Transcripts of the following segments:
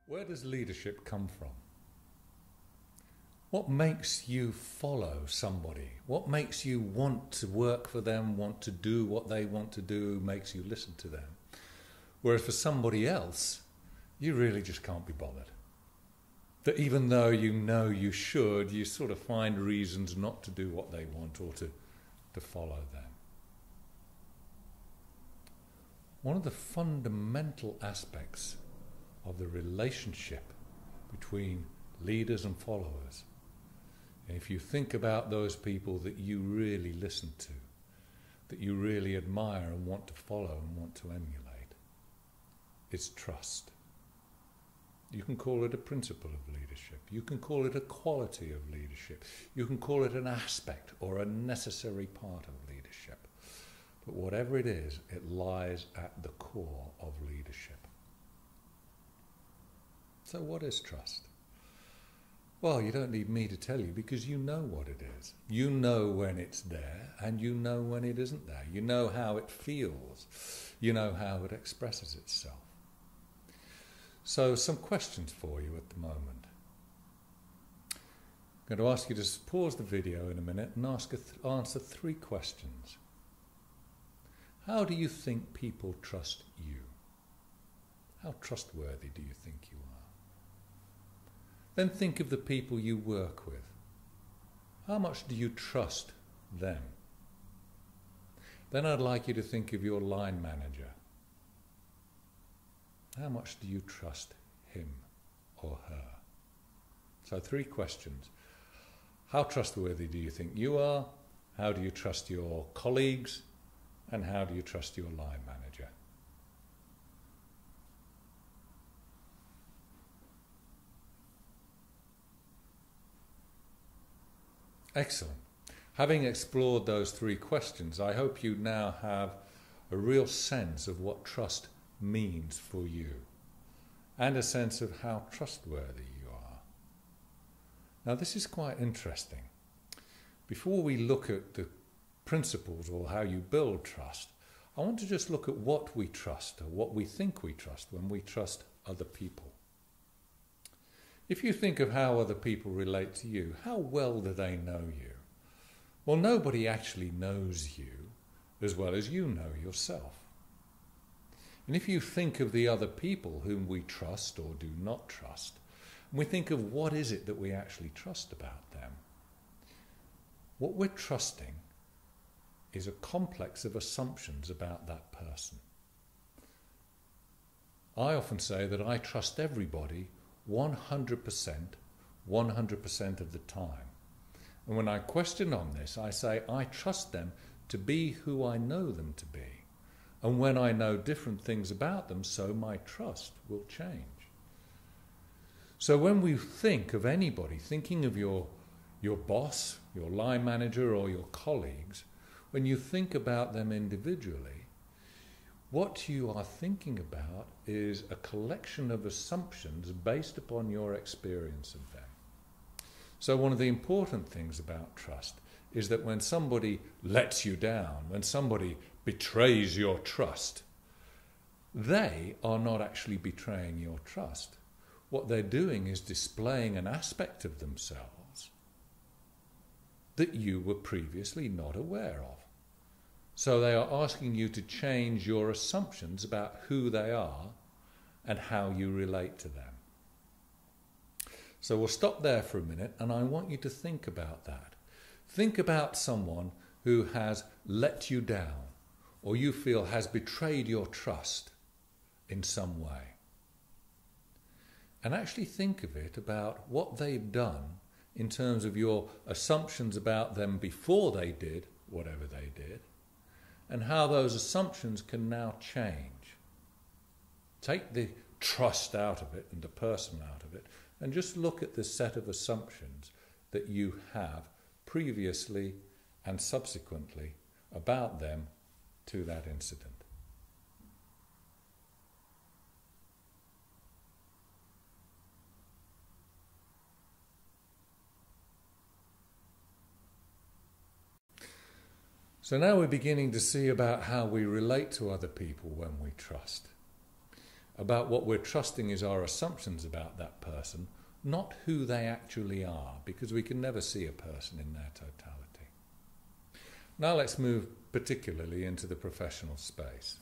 Where does leadership come from? What makes you follow somebody? What makes you want to work for them, want to do what they want to do, makes you listen to them? Whereas for somebody else, you really just can't be bothered. That even though you know you should, you sort of find reasons not to do what they want or to follow them. One of the fundamental aspects of the relationship between leaders and followers, if you think about those people that you really listen to, that you really admire and want to follow and want to emulate, it's trust. You can call it a principle of leadership. You can call it a quality of leadership. You can call it an aspect or a necessary part of leadership. But whatever it is, it lies at the core of leadership. So what is trust? Well, you don't need me to tell you because you know what it is. You know when it's there and you know when it isn't there. You know how it feels. You know how it expresses itself. So some questions for you at the moment. I'm going to ask you to pause the video in a minute and answer 3 questions. How do you think people trust you? How trustworthy do you think you are? Then think of the people you work with. How much do you trust them? Then I'd like you to think of your line manager. How much do you trust him or her? So 3 questions. How trustworthy do you think you are? How do you trust your colleagues? And how do you trust your line manager? Excellent. Having explored those 3 questions, I hope you now have a real sense of what trust means for you and a sense of how trustworthy you are. Now, this is quite interesting. Before we look at the principles or how you build trust, I want to just look at what we trust or what we think we trust when we trust other people. If you think of how other people relate to you, how well do they know you? Well, nobody actually knows you as well as you know yourself. And if you think of the other people whom we trust or do not trust, and we think of what is it that we actually trust about them, what we're trusting is a complex of assumptions about that person. I often say that I trust everybody 100% of the time. And when I question on this, I say I trust them to be who I know them to be. And when I know different things about them, so my trust will change. So when we think of anybody, thinking of your boss, your line manager or your colleagues, when you think about them individually, what you are thinking about is a collection of assumptions based upon your experience of them. So one of the important things about trust is that when somebody lets you down, when somebody betrays your trust, they are not actually betraying your trust. What they're doing is displaying an aspect of themselves that you were previously not aware of. So they are asking you to change your assumptions about who they are and how you relate to them. So we'll stop there for a minute and I want you to think about that. Think about someone who has let you down or you feel has betrayed your trust in some way. And actually think of it about what they've done in terms of your assumptions about them before they did whatever they did, and how those assumptions can now change. Take the trust out of it and the person out of it, and just look at the set of assumptions that you have previously and subsequently about them to that incident. So now we're beginning to see about how we relate to other people when we trust. about what we're trusting is our assumptions about that person, not who they actually are, because we can never see a person in their totality. Now let's move particularly into the professional space.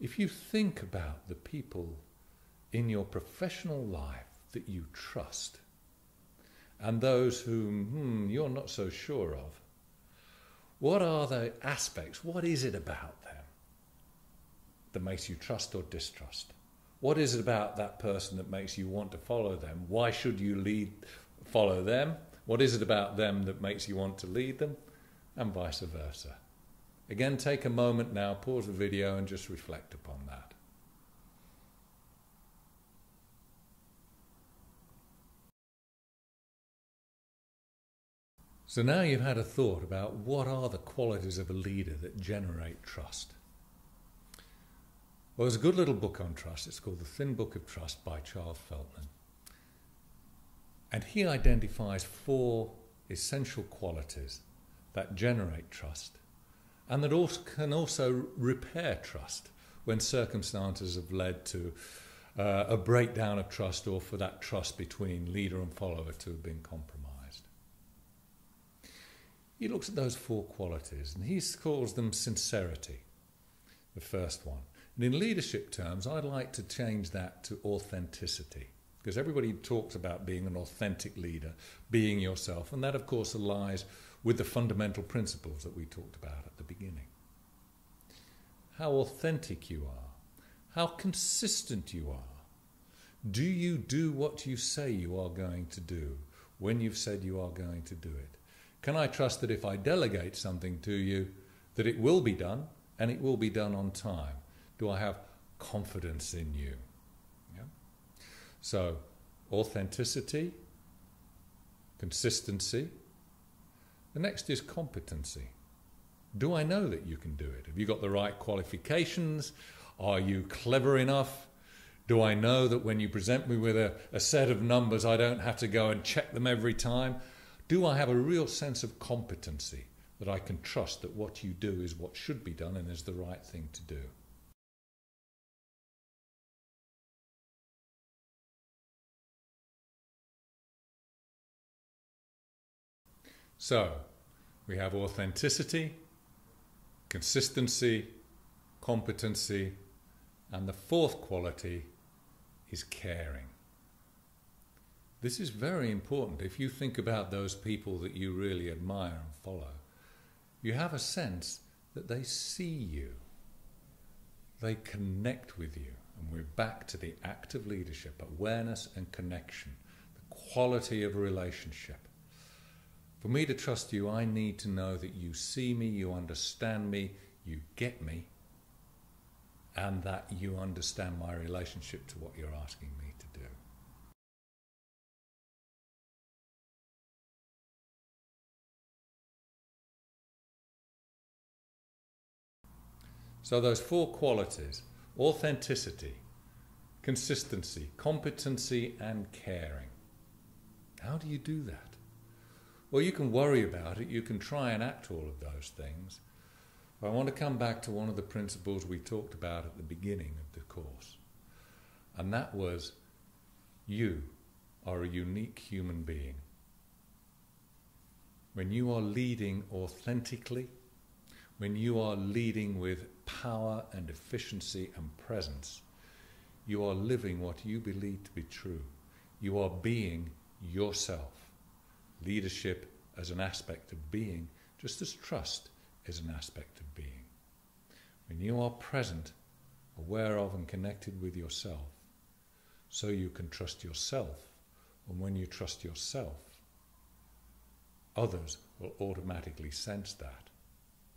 If you think about the people in your professional life that you trust, and those whom you're not so sure of, what are the aspects, what is it about them that makes you trust or distrust? What is it about that person that makes you want to follow them? Why should you follow them? What is it about them that makes you want to lead them? And vice versa. Again, take a moment now, pause the video and just reflect upon that. So now you've had a thought about what are the qualities of a leader that generate trust. Well, there's a good little book on trust. It's called The Thin Book of Trust by Charles Feltman. And he identifies 4 essential qualities that generate trust and that can also repair trust when circumstances have led to a breakdown of trust, or for that trust between leader and follower to have been compromised. He looks at those 4 qualities and he calls them sincerity, the first one. And in leadership terms, I'd like to change that to authenticity, because everybody talks about being an authentic leader, being yourself, and that of course aligns with the fundamental principles that we talked about at the beginning. How authentic you are, how consistent you are. Do you do what you say you are going to do when you've said you are going to do it? Can I trust that if I delegate something to you, that it will be done, and it will be done on time? Do I have confidence in you? Yeah? So, authenticity, consistency. The next is competency. Do I know that you can do it? Have you got the right qualifications? Are you clever enough? Do I know that when you present me with a set of numbers, I don't have to go and check them every time? Do I have a real sense of competency, that I can trust that what you do is what should be done and is the right thing to do? So, we have authenticity, consistency, competency, and the 4th quality is caring. This is very important. If you think about those people that you really admire and follow, you have a sense that they see you, they connect with you, and we're back to the act of leadership, awareness and connection, the quality of a relationship. For me to trust you, I need to know that you see me, you understand me, you get me, and that you understand my relationship to what you're asking me to do. So those 4 qualities, authenticity, consistency, competency, and caring. How do you do that? Well, you can worry about it, you can try and act all of those things. But I want to come back to one of the principles we talked about at the beginning of the course. And that was, you are a unique human being. When you are leading authentically, when you are leading with power and efficiency and presence, you are living what you believe to be true. You are being yourself. Leadership as an aspect of being, just as trust is an aspect of being. When you are present, aware of and connected with yourself, so you can trust yourself. And when you trust yourself, others will automatically sense that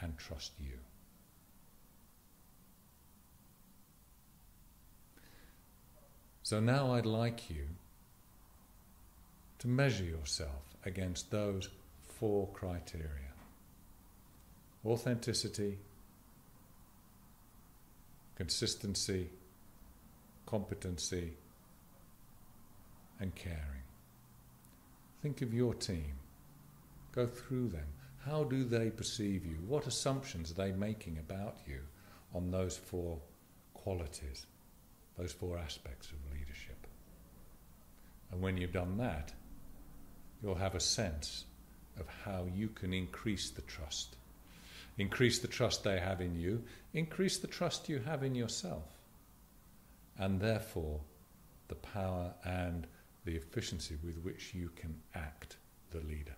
and trust you. So now I'd like you to measure yourself against those 4 criteria: authenticity, consistency, competency, and caring. Think of your team. Go through them. How do they perceive you? What assumptions are they making about you on those 4 qualities? those 4 aspects of leadership. And when you've done that, you'll have a sense of how you can increase the trust. Increase the trust they have in you, increase the trust you have in yourself, and therefore the power and the efficiency with which you can act the leader.